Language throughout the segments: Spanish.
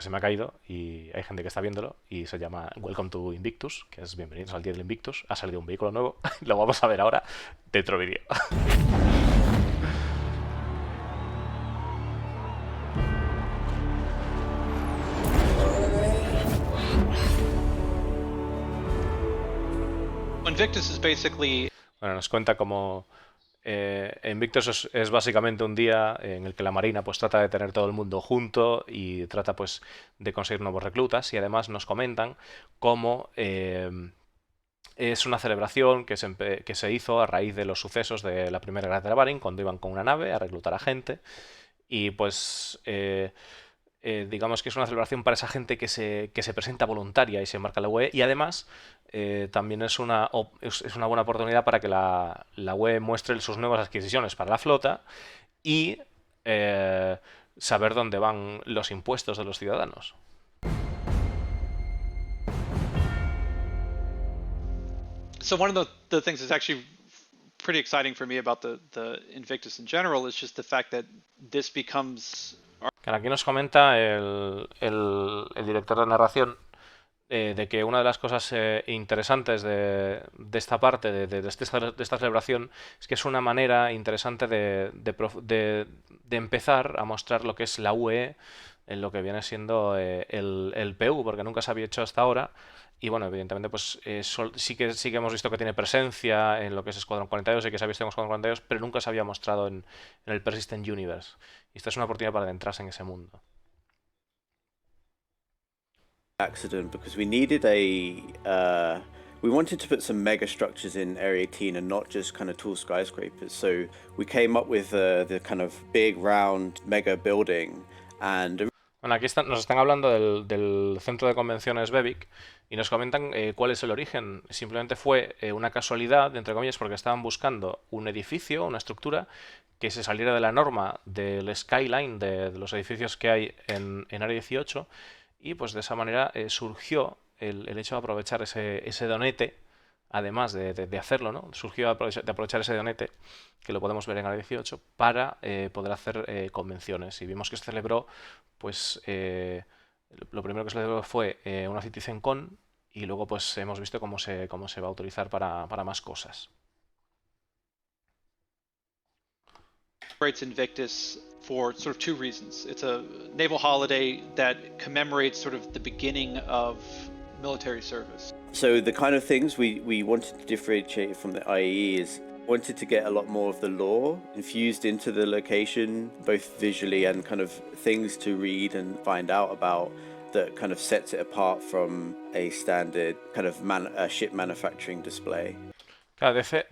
se me ha caído y hay gente que está viéndolo y se llama Welcome to Invictus, que es bienvenidos al día del Invictus. Ha salido un vehículo nuevo, lo vamos a ver ahora dentro vídeo. Invictus is basically... Bueno, nos cuenta cómo Invictus es básicamente un día en el que la Marina pues trata de tener todo el mundo junto y trata pues de conseguir nuevos reclutas, y además nos comentan cómo es una celebración que se hizo a raíz de los sucesos de la Primera Guerra de la Baring, cuando iban con una nave a reclutar a gente. Y pues digamos que es una celebración para esa gente que se presenta voluntaria y se marca la UE. Y además también es una buena oportunidad para que la UE muestre sus nuevas adquisiciones para la flota y saber dónde van los impuestos de los ciudadanos. So one of the things that's actually pretty exciting for me about the Invictus in general is just the fact that this becomes... Aquí nos comenta el director de narración de que una de las cosas interesantes de esta parte, de esta celebración, es que es una manera interesante de empezar a mostrar lo que es la UE en lo que viene siendo el PU, porque nunca se había hecho hasta ahora. Y bueno, evidentemente, pues sí que hemos visto que tiene presencia en lo que es Escuadrón 42 y que se ha visto en Escuadrón 42, pero nunca se había mostrado en el Persistent Universe. Y esta es una oportunidad para adentrarse en ese mundo. Accident because we needed we wanted to put some mega structures in Area 18 and not just kind of tall skyscrapers. So we came up with the kind of big round mega building and... Bueno, aquí nos están hablando del centro de convenciones Bevic y nos comentan cuál es el origen. Simplemente fue una casualidad, entre comillas, porque estaban buscando un edificio, una estructura que se saliera de la norma del skyline de los edificios que hay en Área 18, y pues de esa manera surgió el hecho de aprovechar ese donete, además de hacerlo, ¿no? Surgió de aprovechar ese donete, que lo podemos ver en Área 18, para poder hacer convenciones. Y vimos que se celebró, pues lo primero que se celebró fue una CitizenCon, y luego pues hemos visto cómo se va a utilizar para más cosas. Invictus for sort of two reasons. It's a naval holiday that commemorates sort of the beginning of military service. So the kind of things we wanted to differentiate from the IAE is wanted to get a lot more of the lore infused into the location, both visually and kind of things to read and find out about, that kind of sets it apart from a standard kind of ship manufacturing display. Claro, dice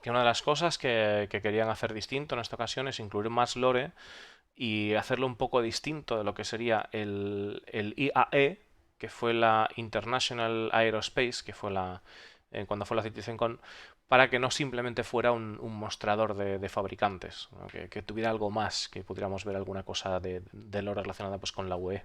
que una de las cosas que querían hacer distinto en esta ocasión es incluir más lore y hacerlo un poco distinto de lo que sería el IAE, que fue la International Aerospace, que fue cuando fue la CitizenCon, para que no simplemente fuera un mostrador de fabricantes, ¿no? Que tuviera algo más, que pudiéramos ver alguna cosa de lore relacionada pues con la UE.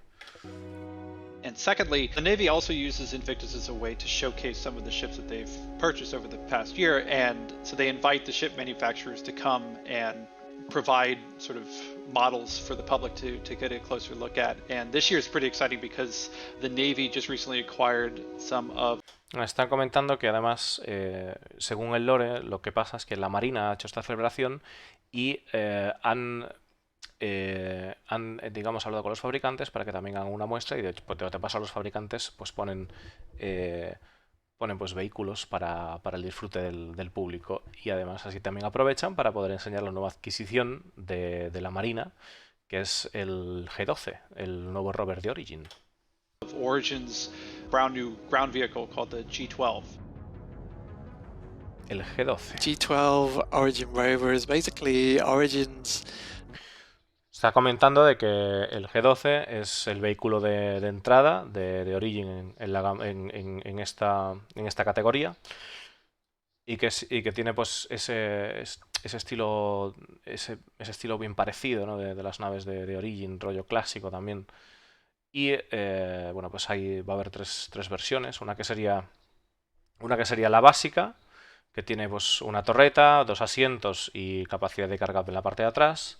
And secondly, the Navy also uses Invictus as a way to showcase some of the ships that they've purchased over the past year, and so they invite the ship manufacturers to come and provide sort of models for the public to get a closer look at. And this year is pretty exciting because the Navy just recently acquired some of... Están comentando que además, según el lore, lo que pasa es que la Marina ha hecho esta celebración y digamos, hablado con los fabricantes para que también hagan una muestra, y de hecho, pues, de paso a los fabricantes pues ponen pues vehículos para el disfrute del público, y además así también aprovechan para poder enseñar la nueva adquisición de la Marina, que es el G12, el nuevo rover de Origin. Origin's brand new ground vehicle called the G12. El G12. G12 Origin rover is basically Origin's... Está comentando de que el G12 es el vehículo de entrada de Origin en esta categoría, y que tiene pues ese estilo bien parecido, ¿no? de las naves de Origin, rollo clásico también. Y bueno, pues ahí va a haber tres versiones. Una que sería la básica, que tiene pues una torreta, 2 asientos y capacidad de carga en la parte de atrás.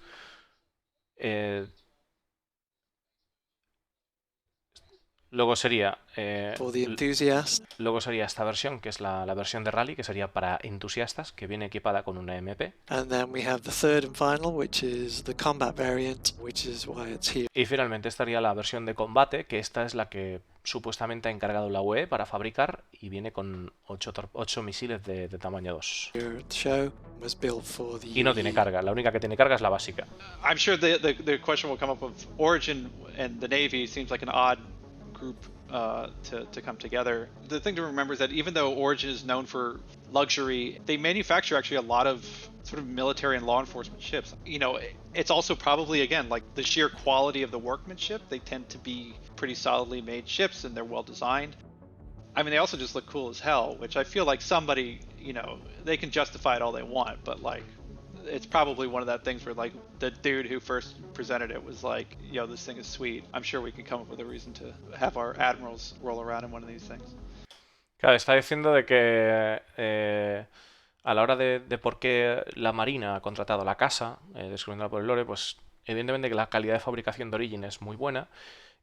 Luego sería, for the enthusiast. luego sería esta versión, que es la versión de rally, que sería para entusiastas, que viene equipada con una MP. And then we have the third and final, which is the combat variant, which is why it's here. Y finalmente estaría la versión de combate, que esta es la que supuestamente ha encargado la UE para fabricar y viene con 8 misiles de tamaño 2. Here at the show was built for the Y no tiene carga, la única que tiene carga es la básica. I'm sure the question will come up of Origin and the Navy seems like an odd group to come together. The thing to remember is that even though Origin is known for luxury, they manufacture actually a lot of sort of military and law enforcement ships. You know, it's also probably, again, like the sheer quality of the workmanship. They tend to be pretty solidly made ships and they're well designed. I mean, they also just look cool as hell, which I feel like somebody, you know, they can justify it all they want, but like, it's probably one of that things where like the dude who first presented it was like, yo, this thing is sweet. I'm sure we can come up with a reason to have our admirals roll around in one of these things. Claro, está diciendo de que a la hora de por qué la Marina ha contratado la casa, descubriéndola por el lore, pues evidentemente que la calidad de fabricación de Origin es muy buena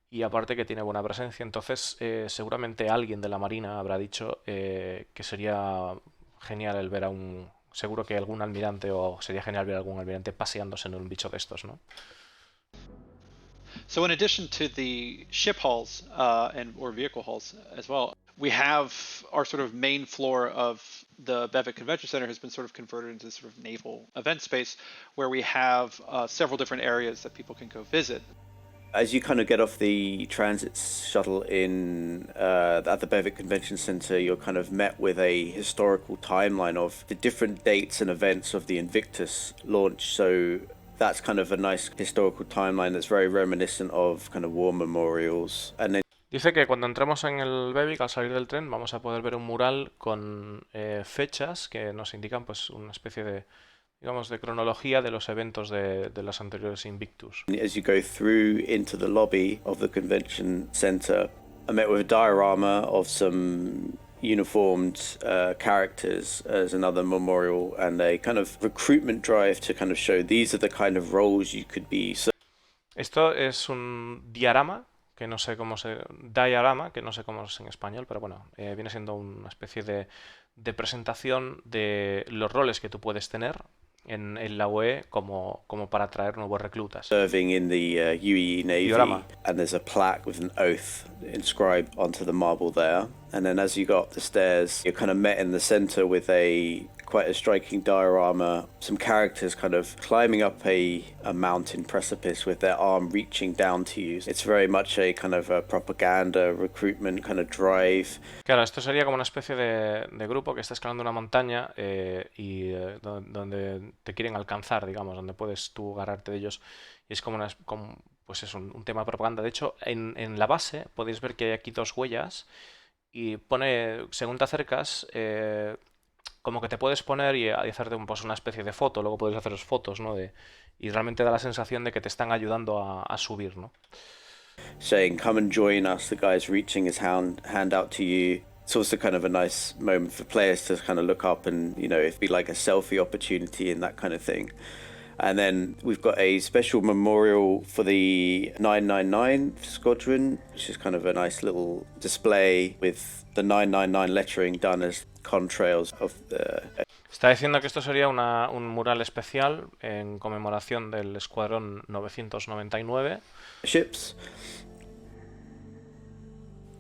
y aparte que tiene buena presencia, entonces seguramente alguien de la Marina habrá dicho que sería genial el ver a un... Seguro que algún almirante, o sería genial ver a algún almirante paseándose en un bicho de estos, ¿no? So in addition to the ship hulls or vehicle hulls as well, we have our sort of main floor of the Bevic Convention Center has been sort of converted into sort of naval event space where we have several different areas that people can go visit. As you kind of get off the transit shuttle at the Bevic Convention Center, you're kind of met with a historical timeline of the different dates and events of the Invictus launch. So that's kind of a nice historical timeline that's very reminiscent of kind of war memorials. And then Dice que cuando entremos en el Bevic, al salir del tren, vamos a poder ver un mural con fechas que nos indican pues una especie de, digamos, de cronología de los eventos de las anteriores Invictus. as you go through into the lobby of the convention center, I met with a diorama of some uniformed characters as another memorial and a kind of recruitment drive to kind of show these are the kind of roles you could be. Esto es un diorama, que no sé cómo diorama, que no sé cómo es en español, pero bueno, viene siendo una especie de presentación de los roles que tú puedes tener en la UE como para atraer nuevos reclutas. Serving in the UE Navy, Diorama. and there's a plaque with an oath inscribed onto the marble there. And then as you go up the stairs, you're kind of met in the center with quite a striking diorama, some characters kind of climbing up a mountain precipice with their arm reaching down to you. It's very much a kind of a propaganda, recruitment kind of drive. Claro, esto sería como una especie de grupo que está escalando una montaña donde te quieren alcanzar, digamos, donde puedes tú agarrarte de ellos. Y es como pues es un tema de propaganda. De hecho, en la base podéis ver que hay aquí dos huellas y pone, según te acercas, como que te puedes poner y hacerte pues una especie de foto, luego podéis haceros fotos, ¿no? Y realmente da la sensación de que te están ayudando a subir, ¿no? Saying, come and join us, the guy's reaching his hand out to you. It's also kind of a nice moment for players to kind of look up and, you know, it'd be like a selfie opportunity and that kind of thing. And then we've got a special memorial for the 999 Squadron, which is kind of a nice little display with the 999 lettering done as contrails of the... Está diciendo que esto sería un mural especial en conmemoración del Escuadrón 999. ships.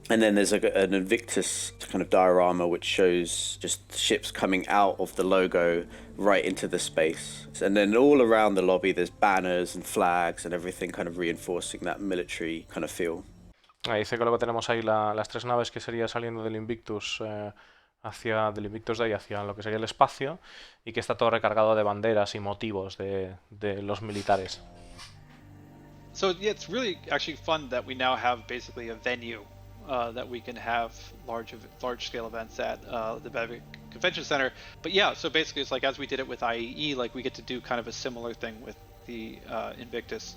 And then there's an Invictus kind of diorama which shows just ships coming out of the logo right into the space. And then all around the lobby there's banners and flags and everything kind of reinforcing that military kind of feel. Ahí dice que luego tenemos ahí las tres naves que sería saliendo del Invictus del Invictus Day hacia lo que sería el espacio y que está todo recargado de banderas y motivos de los militares. So yeah, it's really actually fun that we now have basically a venue that we can have large scale events at the Bevic Convention Center. But yeah, so basically it's like as we did it with IEE, like we get to do kind of a similar thing with the Invictus.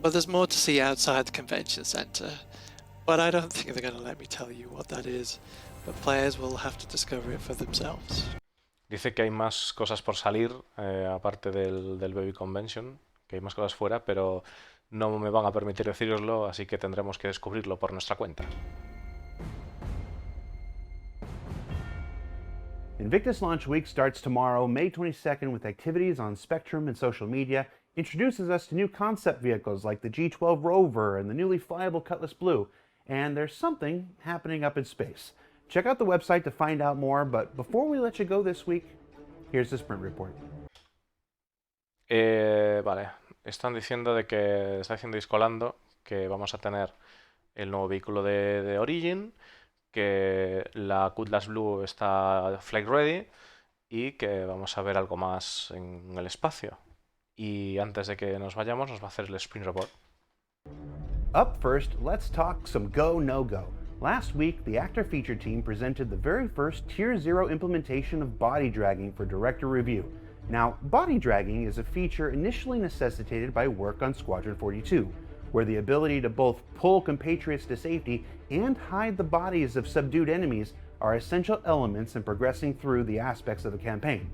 But there's more to see outside the convention center. But I don't think they're going to let me tell you what that is. But players will have to discover it for themselves. Dice que hay más cosas por salir, aparte del Baby Convention, que hay más cosas fuera, pero no me van a permitir deciroslo, así que tendremos que descubrirlo por nuestra cuenta. Invictus Launch Week starts tomorrow, May 22nd, with activities on Spectrum and social media, introduces us to new concept vehicles like the G12 Rover and the newly flyable Cutlass Blue, and there's something happening up in space. Check out the website to find out more, but before we let you go this week, here's the sprint report. Vale, están diciendo de que está diciendo Discolando que vamos a tener el nuevo vehículo de Origin, que la Cutlass Blue está flight ready y que vamos a ver algo más en el espacio. Y antes de que nos vayamos nos va a hacer el sprint report. Up first, let's talk some go, no go. Last week, the actor feature team presented the very first Tier 0 implementation of body dragging for director review. Now, body dragging is a feature initially necessitated by work on Squadron 42, where the ability to both pull compatriots to safety and hide the bodies of subdued enemies are essential elements in progressing through the aspects of the campaign.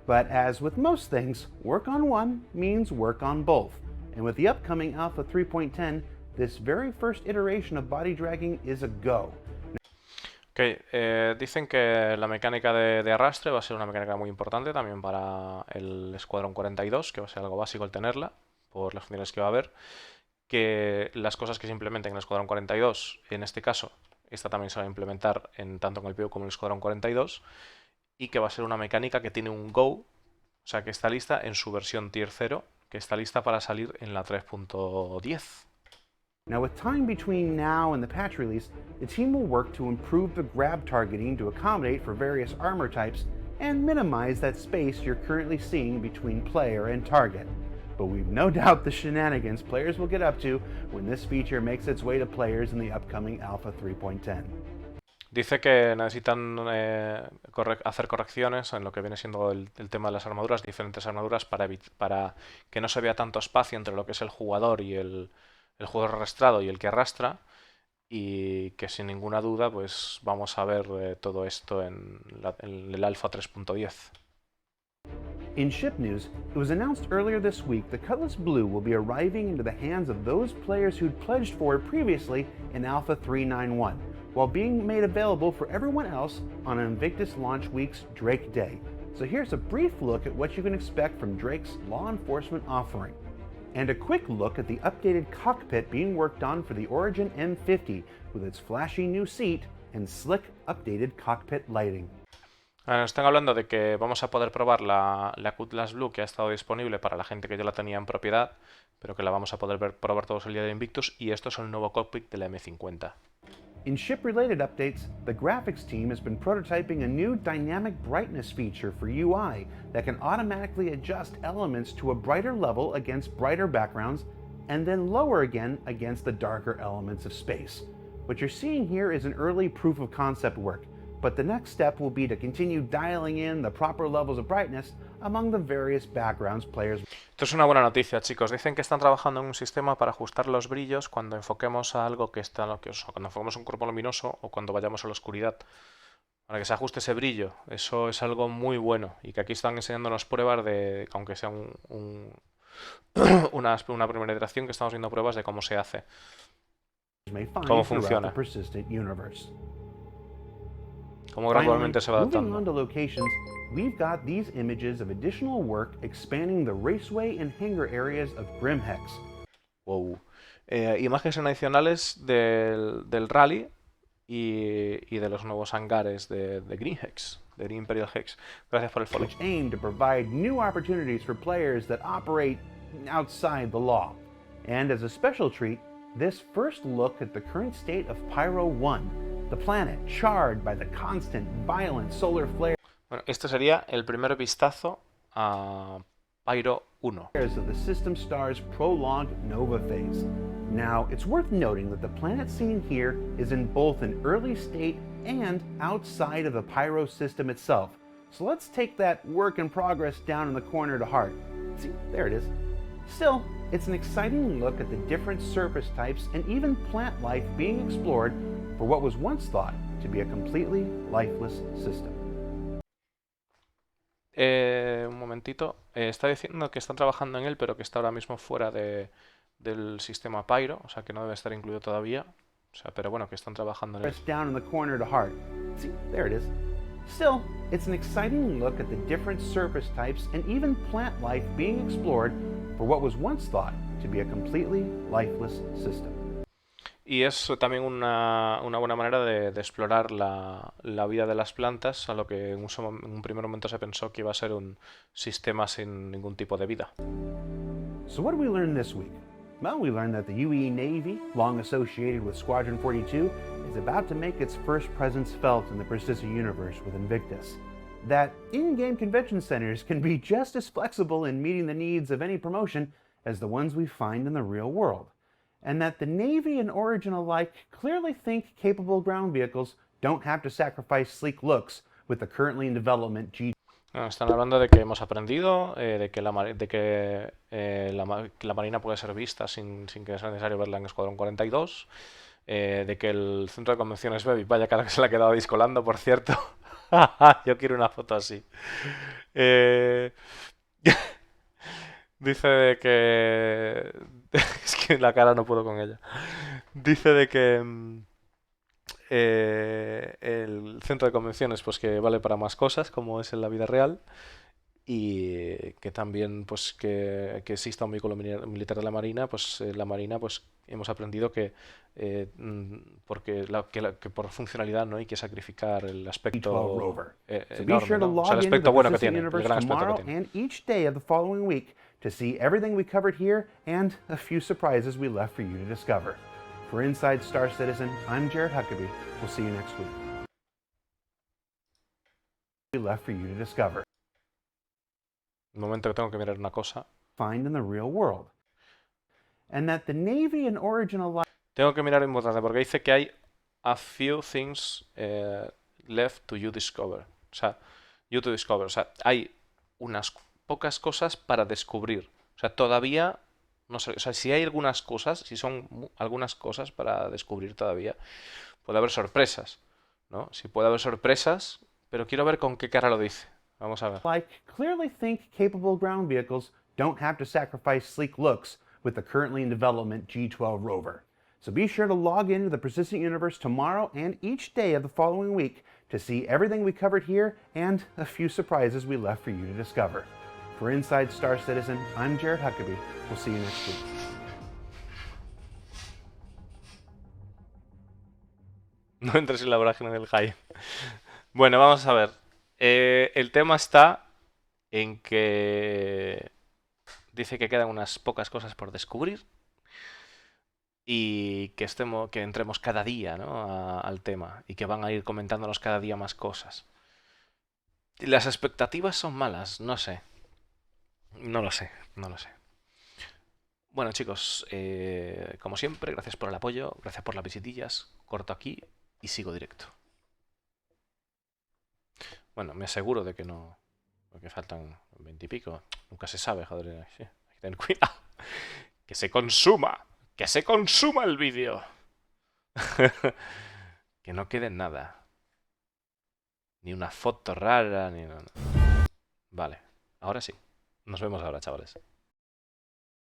But as with most things, work on one means work on both. And with the upcoming Alpha 3.10, this very first iteration of body dragging is a go. Ok, dicen que la mecánica de arrastre va a ser una mecánica muy importante también para el Escuadrón 42, que va a ser algo básico el tenerla, por las funciones que va a haber. Que las cosas que se implementen en el Escuadrón 42, en este caso, esta también se va a implementar tanto en el PU como en el Escuadrón 42, y que va a ser una mecánica que tiene un Go, o sea que está lista en su versión Tier 0, que está lista para salir en la 3.10. Now, with time between now and the patch release, the team will work to improve the grab targeting to accommodate for various armor types and minimize that space you're currently seeing between player and target. But we've no doubt the shenanigans players will get up to when this feature makes its way to players in the upcoming Alpha 3.10. Dice que necesitan hacer correcciones en lo que viene siendo el tema de las armaduras, diferentes armaduras, para que no se vea tanto espacio entre lo que es el jugador y el jugador arrastrado y el que arrastra, y que sin ninguna duda pues vamos a ver todo esto en el Alpha 3.10. In ship news, it was announced earlier this week the Cutlass Blue will be arriving into the hands of those players who'd pledged for it previously in Alpha 391, while being made available for everyone else on Invictus Launch Week's Drake Day. So here's a brief look at what you can expect from Drake's law enforcement offering, and a quick look at the updated cockpit being worked on for the Origin M50 with its flashy new seat and slick updated cockpit lighting. Nos están hablando de que vamos a poder probar la Cutlass Blue, que ha estado disponible para la gente que ya la tenía en propiedad, pero que la vamos a poder probar todos el día de Invictus, y esto es el nuevo cockpit de la M50. In ship-related updates, the graphics team has been prototyping a new dynamic brightness feature for UI that can automatically adjust elements to a brighter level against brighter backgrounds and then lower again against the darker elements of space. What you're seeing here is an early proof of concept work, but the next step will be to continue dialing in the proper levels of brightness among the various backgrounds players. Esto es una buena noticia, chicos. Dicen que están trabajando en un sistema para ajustar los brillos cuando enfoquemos a algo que está, cuando enfoquemos un cuerpo luminoso o cuando vayamos a la oscuridad, para que se ajuste ese brillo. Eso es algo muy bueno, y que aquí están enseñándonos pruebas de, aunque sea una primera iteración, que estamos viendo pruebas de cómo se hace, cómo funciona, cómo gradualmente se va adaptando. Moving on to locations, we've got these images of additional work expanding the raceway and hangar areas of Grimhex. Wow. Imágenes adicionales del rally y de los nuevos hangares de Greenhex, de Green Imperial Hex. Gracias por el follow. Which aim to provide new opportunities for players that operate outside the law. And as a special treat, this first look at the current state of Pyro 1, the planet charred by the constant, violent solar flares. Bueno, este sería el primer vistazo a Pyro 1. Of the system star's prolonged nova phase. Now, it's worth noting that the planet seen here is in both an early state and outside of the Pyro system itself. So let's take that work in progress down in the corner to heart. See, there it is. Still, it's an exciting look at the different surface types and even plant life being explored for what was once thought to be a completely lifeless system. Un momentito. Está diciendo que están trabajando en él, pero que está ahora mismo fuera de del sistema Pyro, o sea que no debe estar incluido todavía. O sea, pero bueno, que están trabajando en él. Down in the corner to heart. See, there it is. Still, it's an exciting look at the different surface types and even plant life being explored for what was once thought to be a completely lifeless system. Y es también una buena manera de explorar la vida de las plantas, a lo que en un primer momento se pensó que iba a ser un sistema sin ningún tipo de vida. So what did we learn this week? Well, we learned that the UE Navy, long associated with Squadron 42, is about to make its first presence felt in the persistent universe with Invictus. That in-game convention centers can be just as flexible in meeting the needs of any promotion as the ones we find in the real world. And that the Navy and Origin alike clearly think capable ground vehicles don't have to sacrifice sleek looks with the currently in development G. Están hablando de que hemos aprendido, de que la Marina puede ser vista sin que sea necesario verla en Escuadrón 42, de que el centro de convenciones Baby, vaya cara que se la ha quedado discolando, por cierto. Yo quiero una foto así. Dice de que... es que la cara no puedo con ella. Dice de que el centro de convenciones pues que vale para más cosas, como es en la vida real, y que también pues que exista un vehículo militar de la Marina, pues la Marina pues hemos aprendido que que por funcionalidad no hay que sacrificar el aspecto enorme, ¿no? O sea, el aspecto bueno que tiene, el gran aspecto que tiene. And each day of the following week to see everything we covered here and a few surprises we left for you to discover. For Inside Star Citizen, I'm Jared Huckabee. We'll see you next week. We left for you to discover. Un momento que tengo que mirar una cosa. Find in the real world. And that the Navy and Origin alike. Tengo que mirar importante porque dice que hay a few things left to you discover. O sea, you to discover. O sea, hay unas pocas cosas para descubrir. O sea, todavía no sé. O sea, si hay algunas cosas, si son algunas cosas para descubrir todavía, puede haber sorpresas, ¿no? Sí puede haber sorpresas, pero quiero ver con qué cara lo dice. Vamos a ver. Like clearly think capable ground vehicles don't have to sacrifice sleek looks with the currently in development G12 rover. So be sure to log into the Persistent Universe tomorrow and each day of the following week to see everything we covered here and a few surprises we left for you to discover. For Inside Star Citizen, I'm Jared Huckabee. We'll see you next week. No entres en la vorágine del hype. Bueno, vamos a ver. El tema está en que dice que quedan unas pocas cosas por descubrir y que entremos cada día, ¿no? al tema y que van a ir comentándonos cada día más cosas. Y las expectativas son malas, no sé. No lo sé. Bueno, chicos, como siempre, gracias por el apoyo, gracias por las visitillas. Corto aquí y sigo directo. Bueno, me aseguro de que no... Porque faltan 20 y pico. Nunca se sabe, joder. Sí, hay que tener cuidado. ¡Que se consuma! ¡Que se consuma el vídeo! Que no quede nada. Ni una foto rara, ni nada. Vale, ahora sí. Nos vemos ahora, chavales.